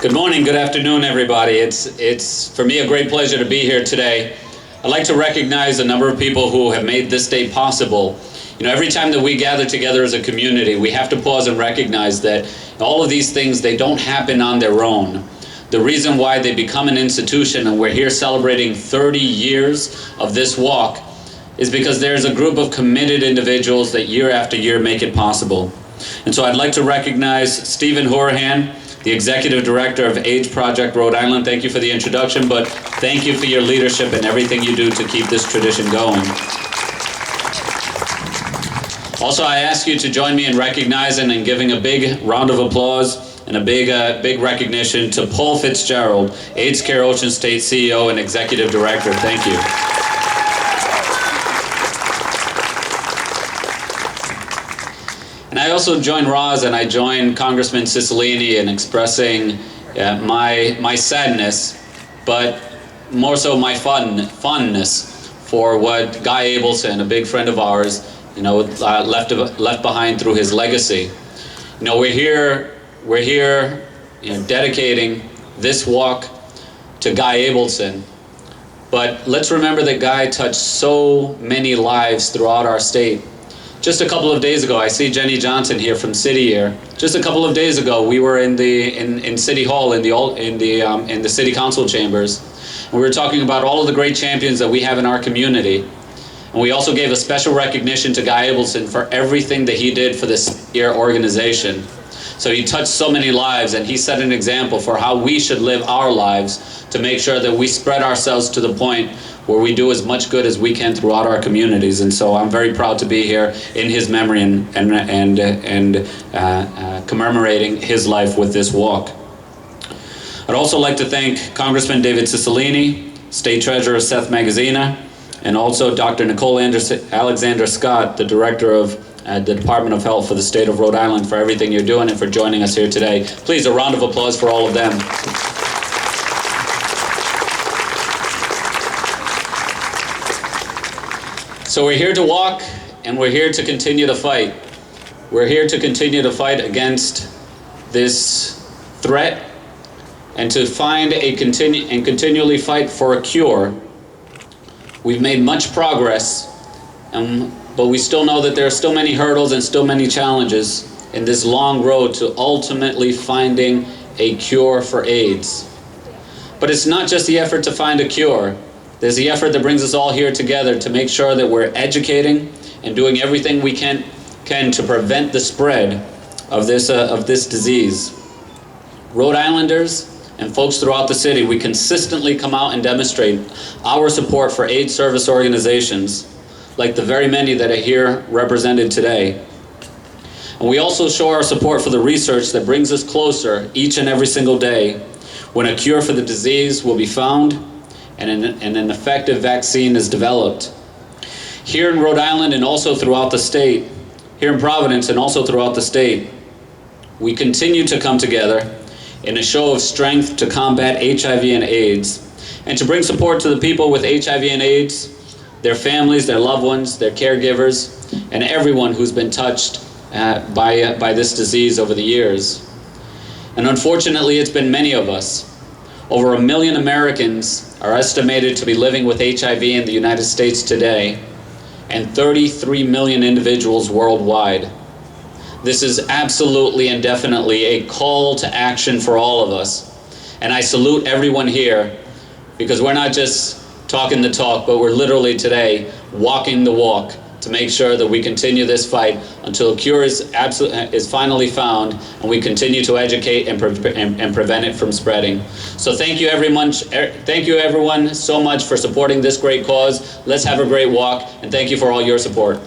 Good morning, good afternoon, everybody. It's for me a great pleasure to be here today. I'd like to recognize a number of people who have made this day possible. You know, every time that we gather together as a community, we have to pause and recognize that all of these things, they don't happen on their own. The reason why they become an institution, and we're here celebrating 30 years of this walk, is because there's a group of committed individuals that year after year make it possible. And so I'd like to recognize Stephen Horahan, the Executive Director of AIDS Project Rhode Island. Thank you for the introduction, but thank you for your leadership and everything you do to keep this tradition going. Also, I ask you to join me in recognizing and giving a big round of applause and a big recognition to Paul Fitzgerald, AIDS Care Ocean State CEO and Executive Director. Thank you. And I also join Roz and I join Congressman Cicilline in expressing my sadness, but more so my fondness for what Guy Abelson, a big friend of ours, left behind through his legacy. You know, we're here, dedicating this walk to Guy Abelson. But let's remember that Guy touched so many lives throughout our state. Just a couple of days ago, I see Jenny Johnson here from City Year. Just a couple of days ago, we were in City Hall in the City Council chambers, and we were talking about all of the great champions that we have in our community. And we also gave a special recognition to Guy Abelson for everything that he did for this Year organization. So he touched so many lives, and he set an example for how we should live our lives to make sure that we spread ourselves to the point where we do as much good as we can throughout our communities. And so I'm very proud to be here in his memory and commemorating his life with this walk. I'd also like to thank Congressman David Cicilline, State Treasurer Seth Magaziner, and also Dr. Nicole Alexander Scott, the Director of the Department of Health for the state of Rhode Island, for everything you're doing and for joining us here today. Please, a round of applause for all of them. So we're here to walk, and we're here to continue to fight. We're here to continue to fight against this threat and to find and continually fight for a cure. We've made much progress, but we still know that there are still many hurdles and still many challenges in this long road to ultimately finding a cure for AIDS. But it's not just the effort to find a cure. There's the effort that brings us all here together to make sure that we're educating and doing everything we can to prevent the spread of this disease. Rhode Islanders and folks throughout the city, we consistently come out and demonstrate our support for AIDS service organizations, like the very many that are here represented today. And we also show our support for the research that brings us closer each and every single day when a cure for the disease will be found and an effective vaccine is developed. Here in Rhode Island and also throughout the state, here in Providence and also throughout the state, we continue to come together in a show of strength to combat HIV and AIDS and to bring support to the people with HIV and AIDS, their families, their loved ones, their caregivers, and everyone who's been touched by this disease over the years. And unfortunately, it's been many of us. Over 1 million Americans are estimated to be living with HIV in the United States today, and 33 million individuals worldwide. This is absolutely and definitely a call to action for all of us. And I salute everyone here, because we're not just talking the talk, but we're literally today walking the walk to make sure that we continue this fight until a cure is finally found, and we continue to educate and prevent it from spreading. So thank you everyone so much for supporting this great cause. Let's have a great walk, and thank you for all your support.